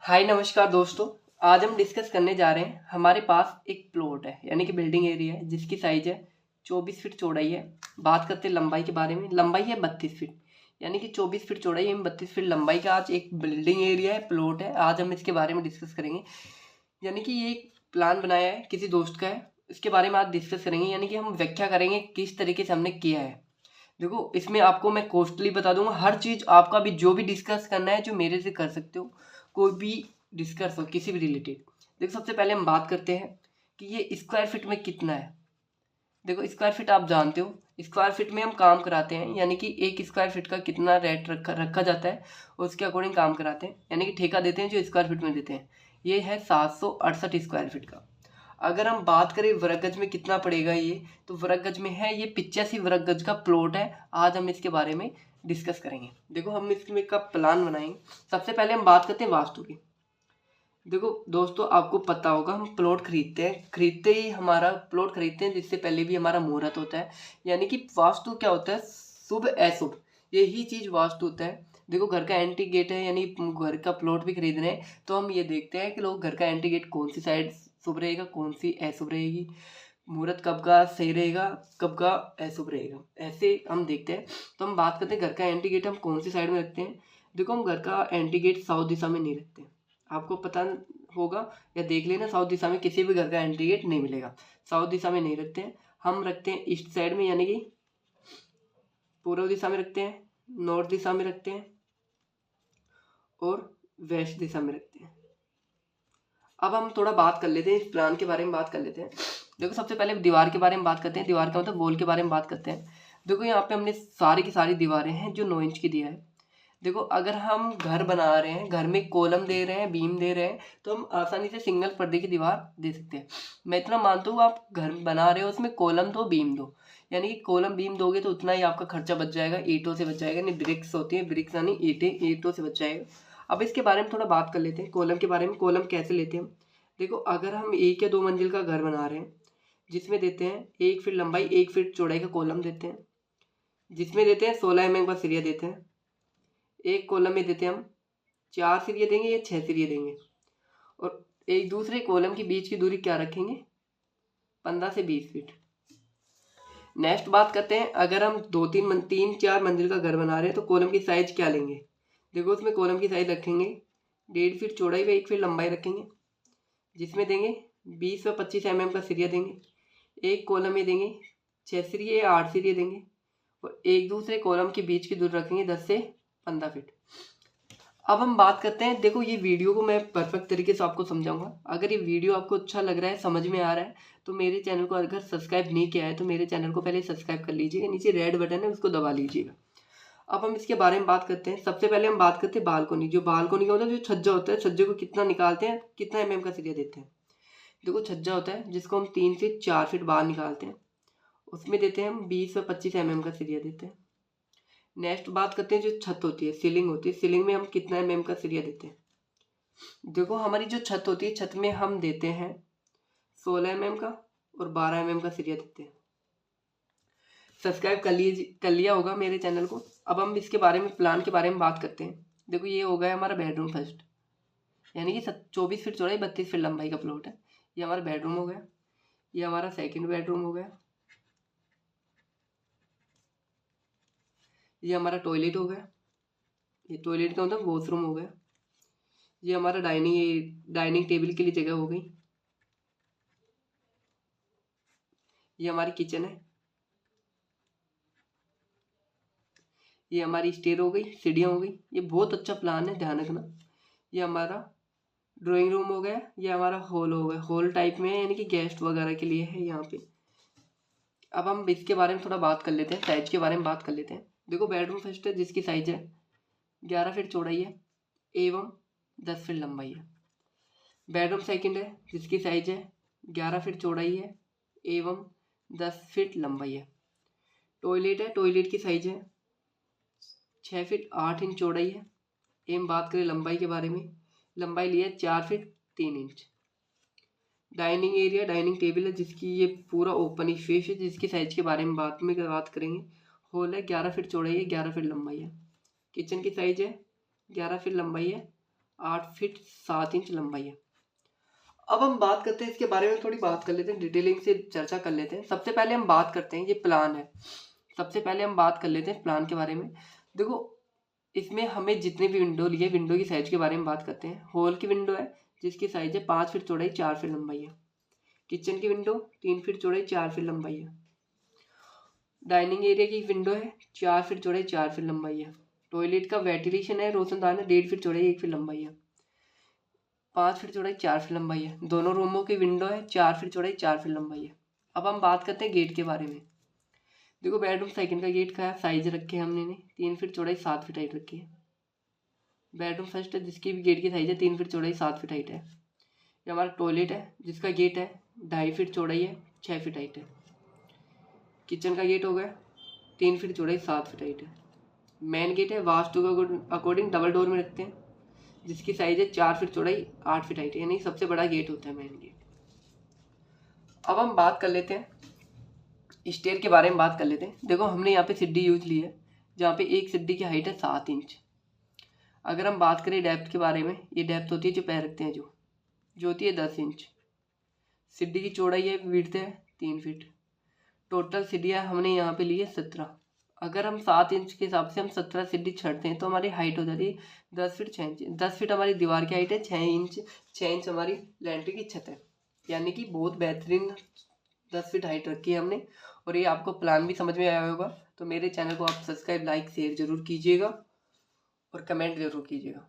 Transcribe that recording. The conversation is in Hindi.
हाय नमस्कार दोस्तों। आज हम डिस्कस करने जा रहे हैं। हमारे पास एक प्लॉट है यानी कि बिल्डिंग एरिया है जिसकी साइज है 24 फीट चौड़ाई है। बात करते हैं लंबाई के बारे में। लंबाई है 32 फीट यानी कि 24 फीट चौड़ाई एवं 32 फीट लंबाई का आज एक बिल्डिंग एरिया है, प्लॉट है। आज हम इसके बारे में डिस्कस करेंगे। यानी कि ये एक प्लान बनाया है, किसी दोस्त का है, इसके बारे में आज डिस्कस करेंगे। यानी कि हम व्याख्या करेंगे किस तरीके से हमने किया है। देखो, इसमें आपको मैं कॉस्टली बता दूंगा हर चीज़। आपका भी जो भी डिस्कस करना है जो मेरे से कर सकते हो, कोई भी डिस्कस हो किसी भी रिलेटेड। देखो, सबसे पहले हम बात करते हैं कि ये स्क्वायर फीट में कितना है। देखो, स्क्वायर फीट आप जानते हो, स्क्वायर फीट में हम काम कराते हैं। यानी कि एक स्क्वायर फीट का कितना रेट रखा जाता है, उसके अकॉर्डिंग काम कराते हैं। यानी कि ठेका देते हैं जो स्क्वायर फीट में देते हैं। ये है 768 स्क्वायर फीट का। अगर हम बात करें वर्ग गज में कितना पड़ेगा ये, तो वर्ग गज में है ये 85 वर्ग गज का प्लॉट है। आज हम इसके बारे में डिस्कस करेंगे। देखो, हम इसमें का प्लान बनाएंगे। सबसे पहले हम बात करते हैं वास्तु की। देखो दोस्तों, आपको पता होगा हम प्लॉट खरीदते हैं, खरीदते ही हमारा प्लॉट खरीदते हैं जिससे पहले भी हमारा मुहूर्त होता है। यानी कि वास्तु क्या होता है, शुभ अशुभ, यही चीज वास्तु होता है। देखो, घर का एंट्री गेट है, यानी घर का प्लॉट भी खरीद रहे हैं तो हम ये देखते हैं कि लोग घर का एंट्री गेट कौन सी साइड शुभ रहेगा, कौन सी अशुभ रहेगी, मुहूर्त कब का सही रहेगा, कब का अशुभ रहेगा, ऐसे हम देखते हैं। तो हम बात करते हैं घर का एंट्री गेट हम कौन सी साइड में रखते हैं। देखो, हम घर का एंट्री गेट साउथ दिशा में नहीं रखते हैं। आपको पता होगा या देख लेना, साउथ दिशा में किसी भी घर का एंट्री गेट नहीं मिलेगा। साउथ दिशा में नहीं रखते हैं, हम रखते हैं ईस्ट साइड में, यानी कि पूर्व दिशा में रखते हैं, नॉर्थ दिशा में रखते हैं और वेस्ट दिशा में रखते हैं। अब हम थोड़ा बात कर लेते हैं, इस प्लान के बारे में बात कर लेते हैं। देखो, सबसे पहले दीवार के बारे में बात करते हैं। दीवार का मतलब वॉल के बारे में बात करते हैं। देखो, यहाँ पे हमने सारी की सारी दीवारें हैं जो 9 इंच की दिया है। देखो, अगर हम घर बना रहे हैं, घर में कॉलम दे रहे हैं, बीम दे रहे हैं, तो हम आसानी से सिंगल पर्दे की दीवार दे सकते हैं। मैं इतना मानता हूँ, आप घर बना रहे हो उसमें कॉलम दो, बीम दो। यानी कि कॉलम बीम दोगे तो उतना ही आपका खर्चा बच जाएगा, ईंटों से बच जाएगा। नहीं, ब्रिक्स होती है, ब्रिक्स यानी ईंटें, ईंटों से बच जाएगा। अब इसके बारे में थोड़ा बात कर लेते हैं, कॉलम के बारे में। कॉलम कैसे लेते हैं हम। देखो, अगर हम 1 या 2 मंजिल का घर बना रहे हैं जिसमें देते हैं 1 फीट लंबाई 1 फीट चौड़ाई का कॉलम देते हैं, जिसमें देते हैं 16 mm का सरिया देते हैं। एक कॉलम में देते हैं हम 4 सरिये देंगे या 6 सरिये देंगे। और एक दूसरे कॉलम के बीच की दूरी क्या रखेंगे, 15 से 20 फीट। नेक्स्ट बात करते हैं, अगर हम 3-4 मंजिल का घर बना रहे हैं तो कॉलम की साइज क्या लेंगे। देखो, उसमें कॉलम की साइज रखेंगे 1.5 फीट चौड़ाई व 1 फीट लंबाई रखेंगे, जिसमें देंगे 20 व 25 mm का सरिया देंगे। एक कॉलम में देंगे 6 सरिये या 8 सरिये देंगे और एक दूसरे कॉलम के बीच की दूरी रखेंगे 10 से 15 फीट। अब हम बात करते हैं। देखो, ये वीडियो को मैं परफेक्ट तरीके से आपको समझाऊंगा। अगर ये वीडियो आपको अच्छा लग रहा है, समझ में आ रहा है, तो मेरे चैनल को अगर सब्सक्राइब नहीं किया है तो मेरे चैनल को पहले सब्सक्राइब कर लीजिएगा। नीचे रेड बटन है, उसको दबा लीजिएगा। अब हम इसके बारे में बात करते हैं। सबसे पहले हम बात करते हैं बालकोनी। जो बालकोनी का होता है, जो छज्जा होता है, छज्जे को कितना निकालते हैं, कितना mm का सरिया देते हैं। देखो, छज्जा होता है जिसको हम 3 से 4 फीट बाहर निकालते हैं, उसमें देते हैं हम 20 व 25 mm का सरिया देते हैं। नेक्स्ट बात करते हैं, जो छत होती है, सीलिंग होती है, सीलिंग में हम कितना mm का सरिया देते हैं। देखो, हमारी जो छत होती है, छत में हम देते हैं 16 mm का और 12 mm का सरिया देते हैं। सब्सक्राइब कर लिया होगा मेरे चैनल को। अब हम इसके बारे में, प्लान के बारे में बात करते हैं। देखो, ये हो गया हमारा बेडरूम फर्स्ट, यानी कि 24 फीट चौड़ाई 32 फीट लंबाई का प्लॉट है। ये हमारा बेडरूम हो गया। ये हमारा सेकंड बेडरूम हो गया। ये हमारा टॉयलेट हो गया। ये टॉयलेट का मतलब वॉशरूम हो गया। ये हमारा डाइनिंग टेबल के लिए जगह हो गई। ये हमारी किचन है। ये हमारी स्टेयर हो गई, सीढ़ियाँ हो गई। ये बहुत अच्छा प्लान है, ध्यान रखना। ये हमारा ड्राइंग रूम हो गया। ये हमारा हॉल हो गया, हॉल टाइप में है, यानी कि गेस्ट वगैरह के लिए है यहाँ पे। अब हम इसके बारे में थोड़ा बात कर लेते हैं, साइज के बारे में बात कर लेते हैं। देखो, बेडरूम फर्स्ट है जिसकी साइज है 11 फीट चौड़ाई है एवं 10 फीट लंबाई है। बेडरूम सेकंड है जिसकी साइज है 11 फीट चौड़ाई है एवं 10 फीट लंबाई है। टॉयलेट है, टॉयलेट की साइज है 6 फीट 8 इंच चौड़ाई है एवं बात करें लंबाई के बारे में, लंबाई ली है 4 feet 3 inch. Dining area, dining table है जिसकी ये पूरा ओपन स्पेस है, जिसकी साइज के बारे में बात करेंगे। हॉल है, 11 फीट चौड़ाई है, 11 फीट लंबाई है। किचन की साइज है 11 फीट लंबाई है 8 फीट 7 इंच लंबाई है। अब हम बात करते हैं इसके बारे में, थोड़ी बात कर लेते हैं, डिटेलिंग से चर्चा कर लेते हैं। सबसे पहले हम बात करते हैं, ये प्लान है। सबसे पहले हम बात कर लेते हैं प्लान के बारे में। देखो इसमें हमें जितने भी विंडो लिए, विंडो की साइज के बारे में बात करते हैं। हॉल की विंडो है जिसकी साइज है 5 फीट चौड़ाई 4 फीट लंबाई है। किचन की विंडो 3 फीट चौड़ाई 4 फीट लंबाई है। डाइनिंग एरिया की विंडो है 4 फीट चौड़ाई 4 फीट लंबाई है। टॉयलेट का वेंटिलेशन है, रोशनदान है, 1.5 फीट चौड़ाई 1 फीट लंबाई है। 5 फीट चौड़ाई 4 फीट लंबाई है। दोनों रूमों की विंडो है 4 फीट चौड़ाई 4 फीट लंबाई है। अब हम बात करते हैं गेट के बारे में। देखो बेडरूम सेकंड का गेट का साइज रखे हैं हमने 3 फीट चौड़ाई 7 फीट हाइट रखी है। बेडरूम फर्स्ट है जिसकी भी गेट की साइज है 3 फीट चौड़ाई 7 फीट हाइट है। ये हमारा टॉयलेट है जिसका गेट है 2.5 फीट चौड़ाई है 6 फीट हाइट है। किचन का गेट हो गया 3 फीट चौड़ाई 7 फीट हाइट है। मेन गेट है वास्तु के अकॉर्डिंग डबल डोर में रखते हैं जिसकी साइज है 4 फीट चौड़ाई 8 फीट हाइट है, यानी सबसे बड़ा गेट होता है मेन गेट। अब हम बात कर लेते हैं स्टेयर के बारे में बात कर लेते हैं। देखो हमने यहाँ पे सीढ़ी यूज ली है जहाँ पे एक सीढ़ी की हाइट है 7 इंच। अगर हम बात करें डेप्थ के बारे में, ये डेप्थ होती है जो पैर रखते हैं जो होती है 10 इंच। सीढ़ी की चौड़ाई है विड्थ है 3 फीट। टोटल सीढ़ियाँ हमने यहाँ पे ली है 17। अगर हम 7 इंच के हिसाब से हम 17 सीढ़ी छड़ते हैं तो हमारी हाइट हो जाती है 10 फीट 6 इंच। 10 फीट हमारी दीवार की हाइट है, 6 इंच हमारी लैंटरी की छत है, यानी कि बहुत बेहतरीन 10 फीट हाइट रखी है हमने। और ये आपको प्लान भी समझ में आया होगा। तो मेरे चैनल को आप सब्सक्राइब, लाइक, शेयर जरूर कीजिएगा और कमेंट जरूर कीजिएगा।